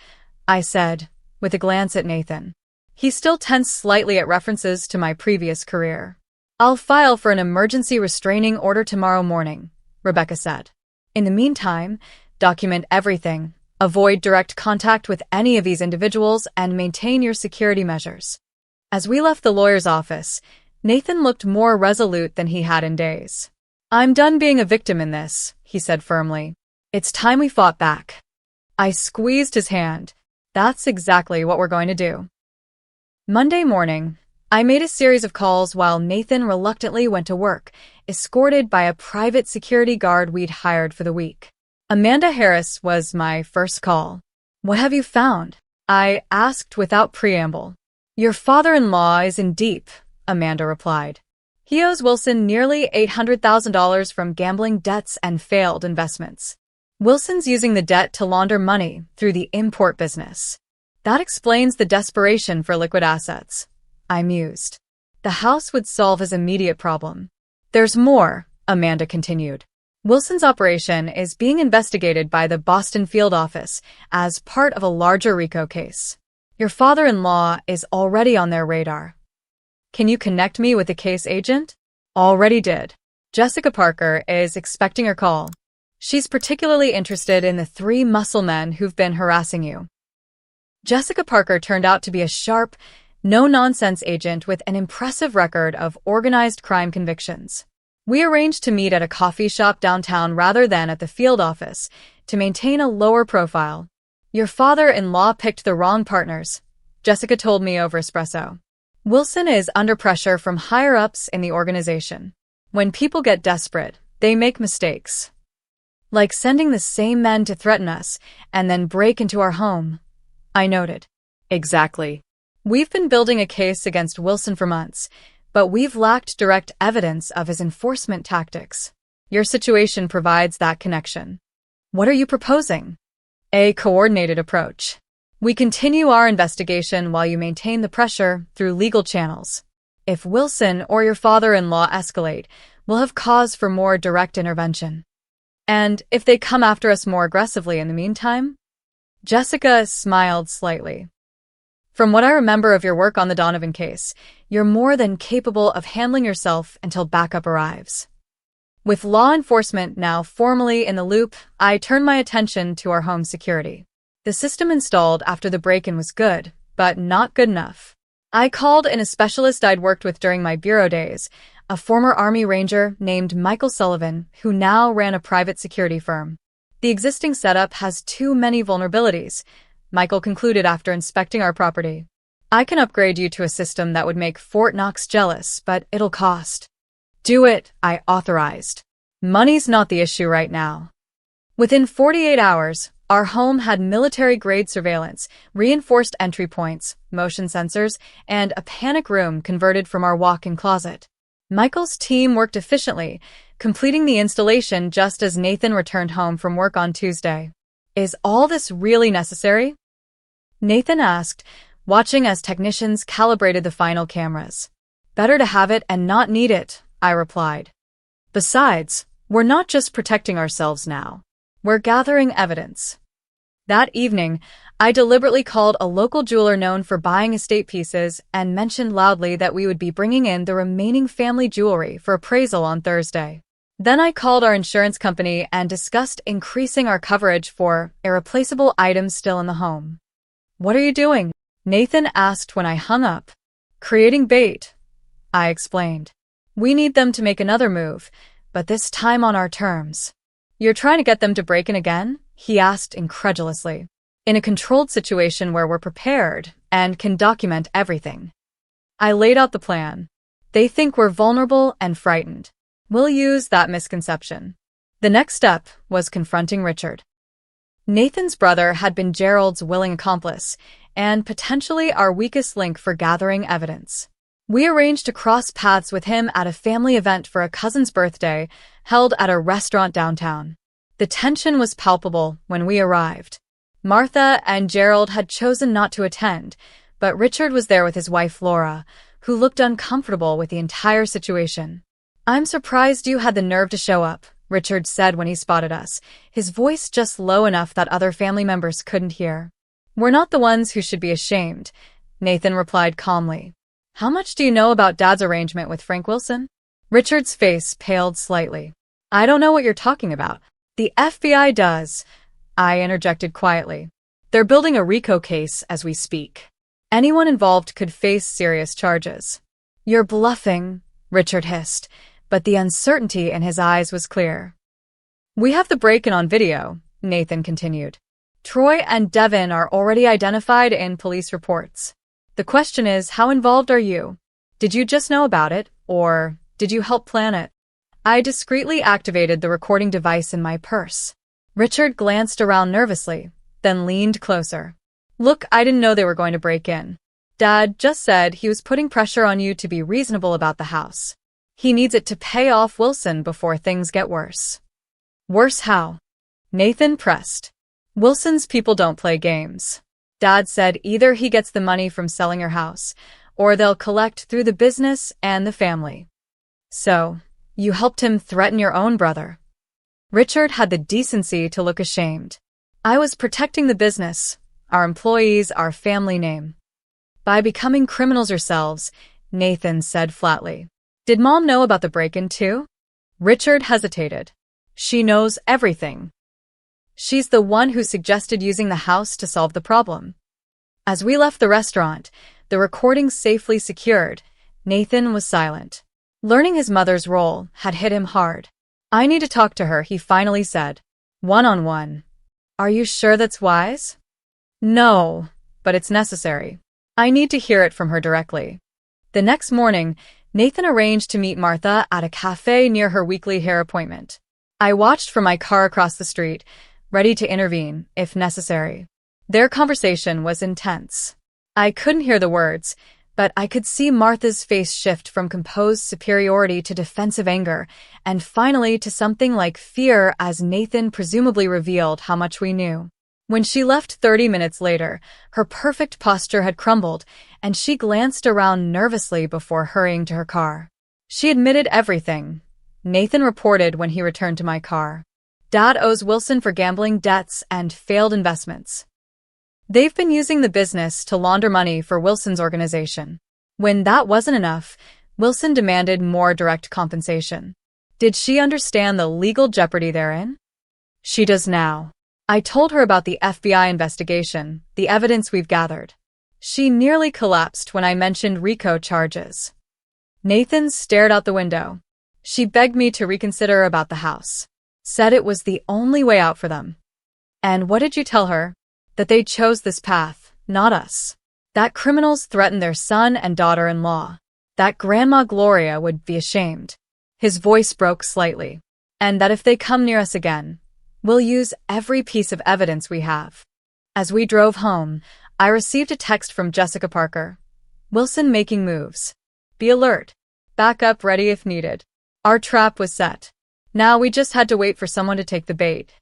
I said, with a glance at Nathan. He still tensed slightly at references to my previous career. I'll file for an emergency restraining order tomorrow morning, Rebecca said. In the meantime, document everything, avoid direct contact with any of these individuals, and maintain your security measures. As we left the lawyer's office, Nathan looked more resolute than he had in days. I'm done being a victim in this, he said firmly. It's time we fought back. I squeezed his hand. That's exactly what we're going to do. Monday morning, I made a series of calls while Nathan reluctantly went to work, escorted by a private security guard we'd hired for the week. Amanda Harris was my first call. What have you found? I asked without preamble. Your father-in-law is in deep, Amanda replied. He owes Wilson nearly $800,000 from gambling debts and failed investments. Wilson's using the debt to launder money through the import business. That explains the desperation for liquid assets, I mused. The house would solve his immediate problem. There's more, Amanda continued. Wilson's operation is being investigated by the Boston field office as part of a larger RICO case. Your father-in-law is already on their radar. Can you connect me with the case agent? Already did. Jessica Parker is expecting her call. She's particularly interested in the 3 muscle men who've been harassing you. Jessica Parker turned out to be a sharp, no-nonsense agent with an impressive record of organized crime convictions. We arranged to meet at a coffee shop downtown rather than at the field office to maintain a lower profile. Your father-in-law picked the wrong partners, Jessica told me over espresso. Wilson is under pressure from higher-ups in the organization. When people get desperate, they make mistakes. Like sending the same men to threaten us and then break into our home, I noted. Exactly. We've been building a case against Wilson for months, but we've lacked direct evidence of his enforcement tactics. Your situation provides that connection. What are you proposing? A coordinated approach. We continue our investigation while you maintain the pressure through legal channels. If Wilson or your father-in-law escalate, we'll have cause for more direct intervention. And if they come after us more aggressively in the meantime? Jessica smiled slightly. From what I remember of your work on the Donovan case, you're more than capable of handling yourself until backup arrives. With law enforcement now formally in the loop, I turned my attention to our home security. The system installed after the break-in was good, but not good enough. I called in a specialist I'd worked with during my bureau days, a former Army Ranger named Michael Sullivan, who now ran a private security firm. The existing setup has too many vulnerabilities, Michael concluded after inspecting our property. I can upgrade you to a system that would make Fort Knox jealous, but it'll cost. Do it, I authorized. Money's not the issue right now. Within 48 hours, our home had military-grade surveillance, reinforced entry points, motion sensors, and a panic room converted from our walk-in closet. Michael's team worked efficiently, completing the installation just as Nathan returned home from work on Tuesday. Is all this really necessary? Nathan asked, watching as technicians calibrated the final cameras. Better to have it and not need it, I replied. Besides, we're not just protecting ourselves now. We're gathering evidence. That evening, I deliberately called a local jeweler known for buying estate pieces and mentioned loudly that we would be bringing in the remaining family jewelry for appraisal on Thursday. Then I called our insurance company and discussed increasing our coverage for irreplaceable items still in the home. "What are you doing?" Nathan asked when I hung up. "Creating bait," I explained. "We need them to make another move, but this time on our terms." "You're trying to get them to break in again?" he asked incredulously. "In a controlled situation where we're prepared and can document everything." I laid out the plan. "They think we're vulnerable and frightened. We'll use that misconception." The next step was confronting Richard. Nathan's brother had been Gerald's willing accomplice and potentially our weakest link for gathering evidence. We arranged to cross paths with him at a family event for a cousin's birthday held at a restaurant downtown. The tension was palpable when we arrived. Martha and Gerald had chosen not to attend, but Richard was there with his wife Laura, who looked uncomfortable with the entire situation. "I'm surprised you had the nerve to show up," Richard said when he spotted us, his voice just low enough that other family members couldn't hear. "We're not the ones who should be ashamed," Nathan replied calmly. "How much do you know about Dad's arrangement with Frank Wilson?" Richard's face paled slightly. "I don't know what you're talking about." "The FBI does," I interjected quietly. "They're building a RICO case as we speak. Anyone involved could face serious charges." "You're bluffing," Richard hissed, but the uncertainty in his eyes was clear. "We have the break-in on video," Nathan continued. "Troy and Devin are already identified in police reports. The question is, how involved are you? Did you just know about it, or did you help plan it?" I discreetly activated the recording device in my purse. Richard glanced around nervously, then leaned closer. "Look, I didn't know they were going to break in. Dad just said he was putting pressure on you to be reasonable about the house. He needs it to pay off Wilson before things get worse." "Worse how?" Nathan pressed. "Wilson's people don't play games. Dad said either he gets the money from selling your house, or they'll collect through the business and the family." "So, you helped him threaten your own brother?" Richard had the decency to look ashamed. "I was protecting the business, our employees, our family name." "By becoming criminals yourselves," Nathan said flatly. "Did Mom know about the break-in too?" Richard hesitated. "She knows everything. She's the one who suggested using the house to solve the problem." As we left the restaurant, the recording safely secured, Nathan was silent. Learning his mother's role had hit him hard. "I need to talk to her," he finally said. "One-on-one." "Are you sure that's wise?" "No, but it's necessary. I need to hear it from her directly." The next morning, Nathan arranged to meet Martha at a cafe near her weekly hair appointment. I watched from my car across the street, ready to intervene, if necessary. Their conversation was intense. I couldn't hear the words, but I could see Martha's face shift from composed superiority to defensive anger, and finally to something like fear as Nathan presumably revealed how much we knew. When she left 30 minutes later, her perfect posture had crumbled, and she glanced around nervously before hurrying to her car. "She admitted everything," Nathan reported when he returned to my car. "Dad owes Wilson for gambling debts and failed investments. They've been using the business to launder money for Wilson's organization. When that wasn't enough, Wilson demanded more direct compensation. Did she understand the legal jeopardy therein? She does now. I told her about the FBI investigation, the evidence we've gathered. She nearly collapsed when I mentioned RICO charges." Nathan stared out the window. "She begged me to reconsider about the house. Said it was the only way out for them." "And what did you tell her?" "That they chose this path, not us. That criminals threatened their son and daughter-in-law. That Grandma Gloria would be ashamed." His voice broke slightly. "And that if they come near us again, we'll use every piece of evidence we have." As we drove home, I received a text from Jessica Parker. "Wilson making moves. Be alert. Backup ready if needed." Our trap was set. Now we just had to wait for someone to take the bait.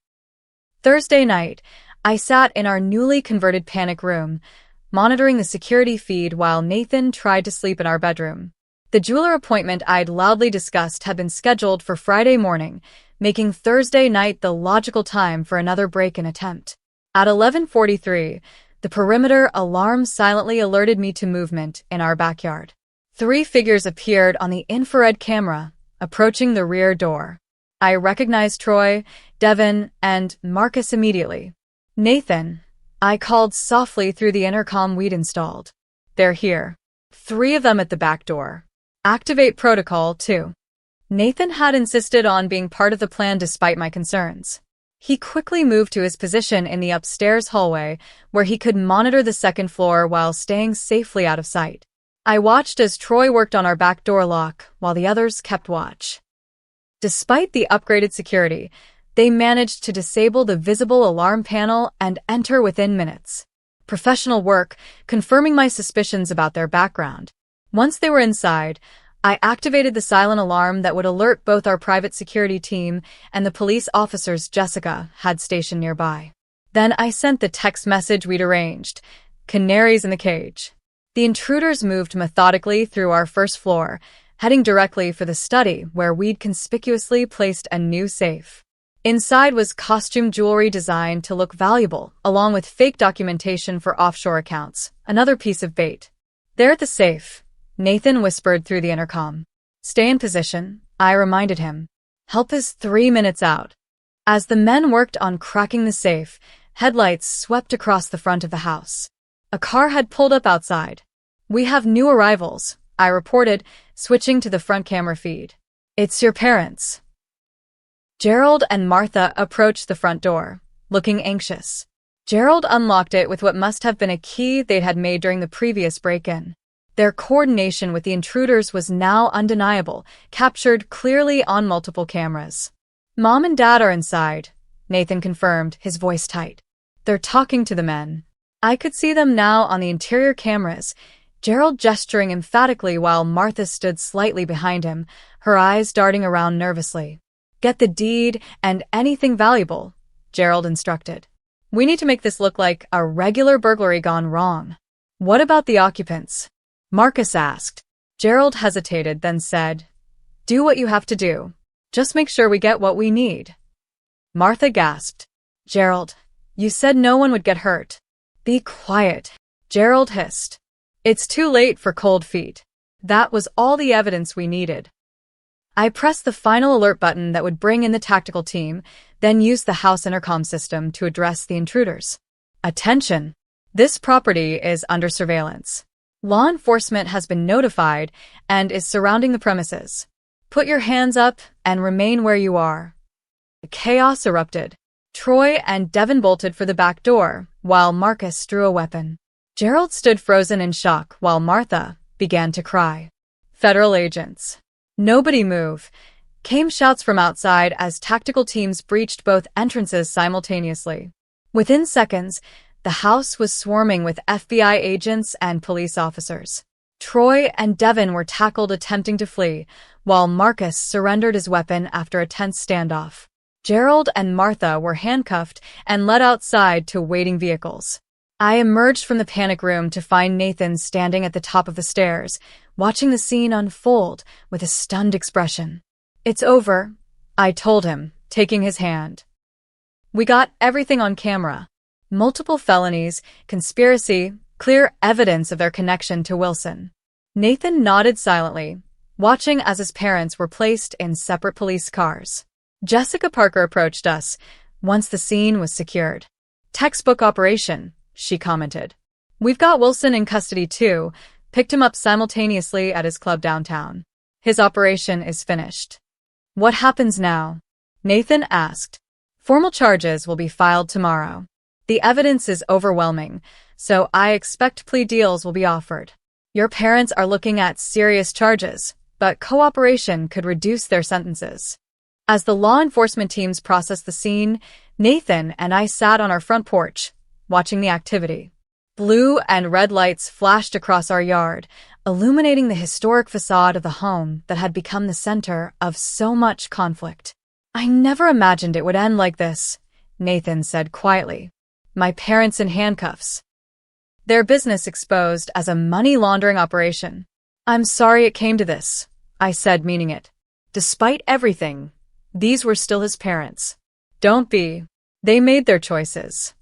Thursday night, I sat in our newly converted panic room, monitoring the security feed while Nathan tried to sleep in our bedroom. The jeweler appointment I'd loudly discussed had been scheduled for Friday morning, making Thursday night the logical time for another break-in attempt. At 11:43, the perimeter alarm silently alerted me to movement in our backyard. 3 figures appeared on the infrared camera, approaching the rear door. I recognized Troy, Devin, and Marcus immediately. "Nathan," I called softly through the intercom we'd installed. "They're here. 3 of them at the back door. Activate protocol 2. Nathan had insisted on being part of the plan despite my concerns. He quickly moved to his position in the upstairs hallway, where he could monitor the second floor while staying safely out of sight. I watched as Troy worked on our back door lock, while the others kept watch. Despite the upgraded security, they managed to disable the visible alarm panel and enter within minutes. Professional work, confirming my suspicions about their background. Once they were inside, I activated the silent alarm that would alert both our private security team and the police officers Jessica had stationed nearby. Then I sent the text message we'd arranged, "Canaries in the cage." The intruders moved methodically through our first floor, heading directly for the study where we'd conspicuously placed a new safe. Inside was costume jewelry designed to look valuable, along with fake documentation for offshore accounts, another piece of bait. "They're at the safe," Nathan whispered through the intercom. "Stay in position," I reminded him. "Help is 3 minutes out." As the men worked on cracking the safe, headlights swept across the front of the house. A car had pulled up outside. "We have new arrivals," I reported, switching to the front camera feed. "It's your parents." Gerald and Martha approached the front door, looking anxious. Gerald unlocked it with what must have been a key they had made during the previous break-in. Their coordination with the intruders was now undeniable, captured clearly on multiple cameras. "Mom and Dad are inside," Nathan confirmed, his voice tight. "They're talking to the men." I could see them now on the interior cameras, Gerald gesturing emphatically while Martha stood slightly behind him, her eyes darting around nervously. "Get the deed and anything valuable," Gerald instructed. "We need to make this look like a regular burglary gone wrong." "What about the occupants?" Marcus asked. Gerald hesitated, then said, "Do what you have to do. Just make sure we get what we need." Martha gasped. "Gerald, you said no one would get hurt." "Be quiet," Gerald hissed. "It's too late for cold feet." That was all the evidence we needed. I pressed the final alert button that would bring in the tactical team, then used the house intercom system to address the intruders. "Attention! This property is under surveillance. Law enforcement has been notified and is surrounding the premises. Put your hands up and remain where you are." The chaos erupted. Troy and Devin bolted for the back door, while Marcus drew a weapon. Gerald stood frozen in shock while Martha began to cry. "Federal agents. Nobody move," came shouts from outside as tactical teams breached both entrances simultaneously. Within seconds, the house was swarming with FBI agents and police officers. Troy and Devin were tackled attempting to flee, while Marcus surrendered his weapon after a tense standoff. Gerald and Martha were handcuffed and led outside to waiting vehicles. I emerged from the panic room to find Nathan standing at the top of the stairs, watching the scene unfold with a stunned expression. "It's over," I told him, taking his hand. "We got everything on camera. Multiple felonies, conspiracy, clear evidence of their connection to Wilson." Nathan nodded silently, watching as his parents were placed in separate police cars. Jessica Parker approached us once the scene was secured. "Textbook operation," she commented. "We've got Wilson in custody too, picked him up simultaneously at his club downtown. His operation is finished." "What happens now?" Nathan asked. "Formal charges will be filed tomorrow. The evidence is overwhelming, so I expect plea deals will be offered. Your parents are looking at serious charges, but cooperation could reduce their sentences." As the law enforcement teams processed the scene, Nathan and I sat on our front porch, watching the activity. Blue and red lights flashed across our yard, illuminating the historic facade of the home that had become the center of so much conflict. "I never imagined it would end like this," Nathan said quietly. "My parents in handcuffs. Their business exposed as a money laundering operation. I'm sorry it came to this, I said, meaning it. Despite everything, these were still his parents. Don't be. They made their choices.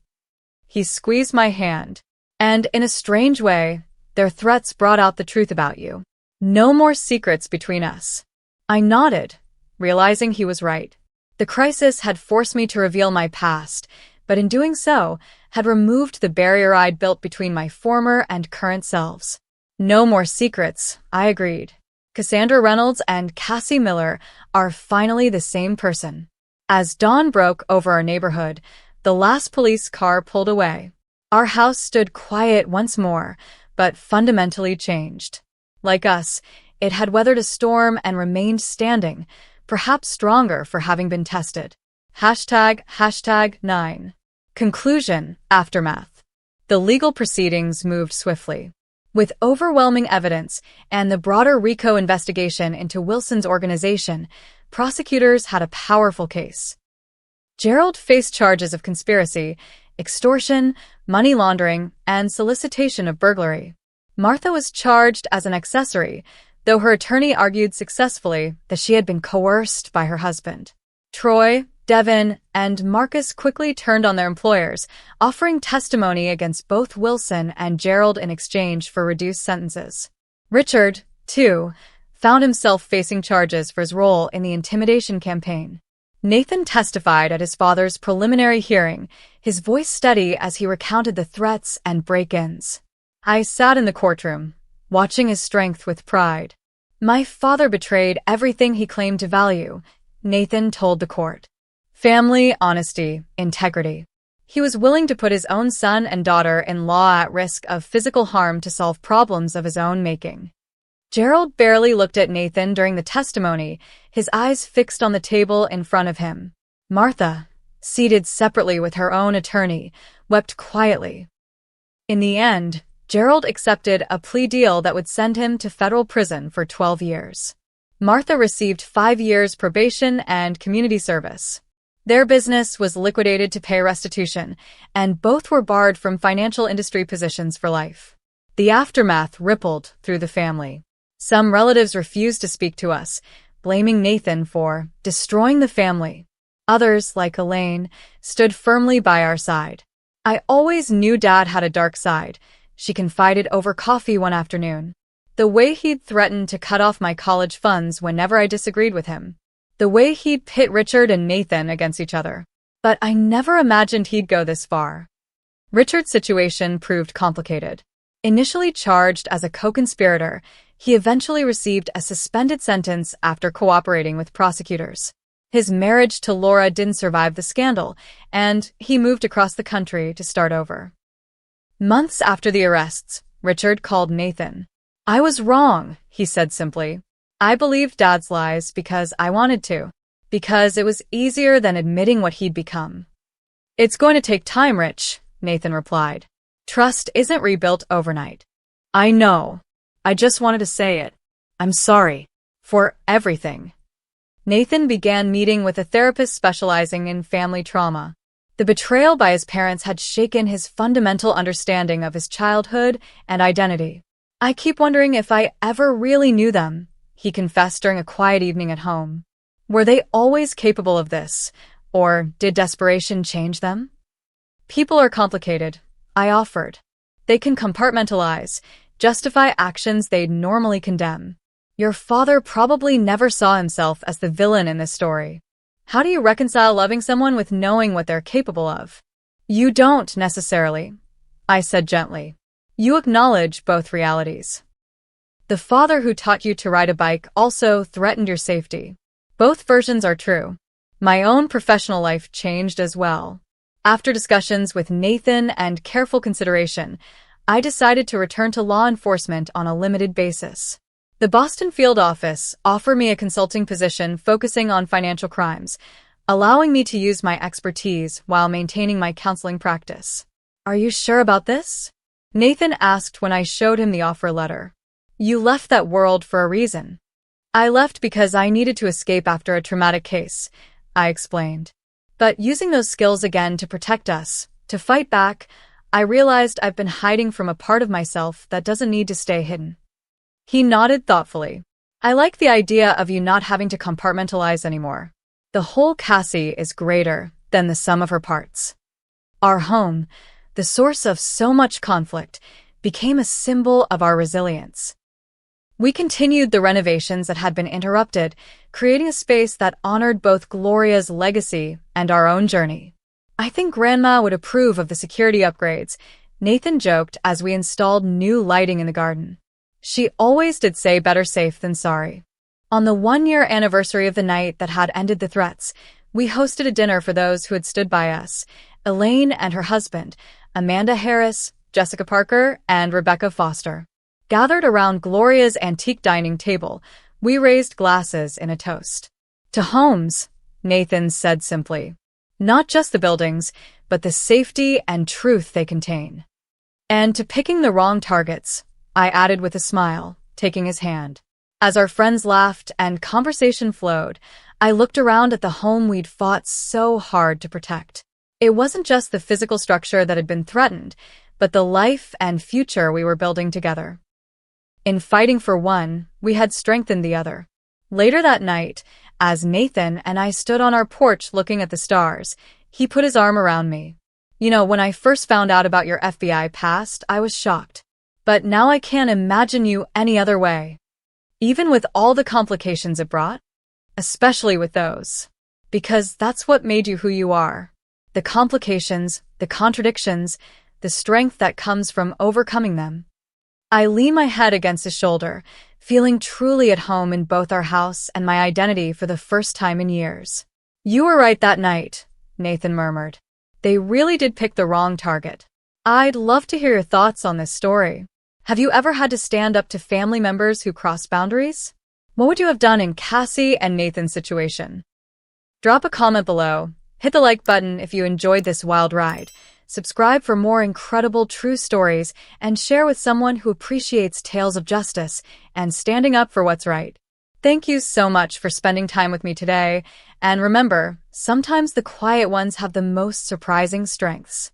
He squeezed my hand, and in a strange way, their threats brought out the truth about you. No more secrets between us. I nodded, realizing he was right. The crisis had forced me to reveal my past, but in doing so, had removed the barrier I'd built between my former and current selves. No more secrets, I agreed. Cassandra Reynolds and Cassie Miller are finally the same person. As dawn broke over our neighborhood, the last police car pulled away. Our house stood quiet once more, but fundamentally changed. Like us, it had weathered a storm and remained standing, perhaps stronger for having been tested. #9. Conclusion, aftermath. The legal proceedings moved swiftly. With overwhelming evidence and the broader RICO investigation into Wilson's organization, prosecutors had a powerful case. Gerald faced charges of conspiracy, extortion, money laundering, and solicitation of burglary. Martha was charged as an accessory, though her attorney argued successfully that she had been coerced by her husband. Troy, Devin, and Marcus quickly turned on their employers, offering testimony against both Wilson and Gerald in exchange for reduced sentences. Richard, too, found himself facing charges for his role in the intimidation campaign. Nathan testified at his father's preliminary hearing, his voice steady as he recounted the threats and break-ins. I sat in the courtroom, watching his strength with pride. My father betrayed everything he claimed to value, Nathan told the court. Family, honesty, integrity. He was willing to put his own son and daughter-in-law at risk of physical harm to solve problems of his own making. Gerald barely looked at Nathan during the testimony, his eyes fixed on the table in front of him. Martha, seated separately with her own attorney, wept quietly. In the end, Gerald accepted a plea deal that would send him to federal prison for 12 years. Martha received 5 years probation and community service. Their business was liquidated to pay restitution, and both were barred from financial industry positions for life. The aftermath rippled through the family. Some relatives refused to speak to us, blaming Nathan for destroying the family. Others, like Elaine, stood firmly by our side. I always knew Dad had a dark side, she confided over coffee one afternoon. The way he'd threatened to cut off my college funds whenever I disagreed with him. The way he'd pit Richard and Nathan against each other. But I never imagined he'd go this far. Richard's situation proved complicated. Initially charged as a co-conspirator, he eventually received a suspended sentence after cooperating with prosecutors. His marriage to Laura didn't survive the scandal, and he moved across the country to start over. Months after the arrests, Richard called Nathan. I was wrong, he said simply. I believed Dad's lies because I wanted to. Because it was easier than admitting what he'd become. It's going to take time, Rich, Nathan replied. Trust isn't rebuilt overnight. I know. I just wanted to say it. I'm sorry. For everything. Nathan began meeting with a therapist specializing in family trauma. The betrayal by his parents had shaken his fundamental understanding of his childhood and identity. I keep wondering if I ever really knew them, he confessed during a quiet evening at home. Were they always capable of this, or did desperation change them? People are complicated, I offered. They can compartmentalize, justify actions they'd normally condemn. Your father probably never saw himself as the villain in this story. How do you reconcile loving someone with knowing what they're capable of? You don't necessarily, I said gently. You acknowledge both realities. The father who taught you to ride a bike also threatened your safety. Both versions are true. My own professional life changed as well. After discussions with Nathan and careful consideration, I decided to return to law enforcement on a limited basis. The Boston field office offered me a consulting position focusing on financial crimes, allowing me to use my expertise while maintaining my counseling practice. Are you sure about this? Nathan asked when I showed him the offer letter. You left that world for a reason. I left because I needed to escape after a traumatic case, I explained. But using those skills again to protect us, to fight back, I realized I've been hiding from a part of myself that doesn't need to stay hidden. He nodded thoughtfully. I like the idea of you not having to compartmentalize anymore. The whole Cassie is greater than the sum of her parts. Our home, the source of so much conflict, became a symbol of our resilience. We continued the renovations that had been interrupted, creating a space that honored both Gloria's legacy and our own journey. I think Grandma would approve of the security upgrades, Nathan joked as we installed new lighting in the garden. She always did say better safe than sorry. On the 1-year anniversary of the night that had ended the threats, we hosted a dinner for those who had stood by us. Elaine and her husband, Amanda Harris, Jessica Parker, and Rebecca Foster. Gathered around Gloria's antique dining table, we raised glasses in a toast. To homes, Nathan said simply. Not just the buildings, but the safety and truth they contain. And to picking the wrong targets, I added with a smile, taking his hand. As our friends laughed and conversation flowed, I looked around at the home we'd fought so hard to protect. It wasn't just the physical structure that had been threatened, but the life and future we were building together. In fighting for one, we had strengthened the other. Later that night, as Nathan and I stood on our porch looking at the stars, he put his arm around me. You know, when I first found out about your FBI past, I was shocked. But now I can't imagine you any other way. Even with all the complications it brought, especially with those. Because that's what made you who you are. The complications, the contradictions, the strength that comes from overcoming them. I lean my head against his shoulder, feeling truly at home in both our house and my identity for the first time in years. You were right that night, Nathan murmured. They really did pick the wrong target. I'd love to hear your thoughts on this story. Have you ever had to stand up to family members who crossed boundaries? What would you have done in Cassie and Nathan's situation? Drop a comment below, hit the like button if you enjoyed this wild ride, subscribe for more incredible true stories, and share with someone who appreciates tales of justice and standing up for what's right. Thank you so much for spending time with me today, and remember, sometimes the quiet ones have the most surprising strengths.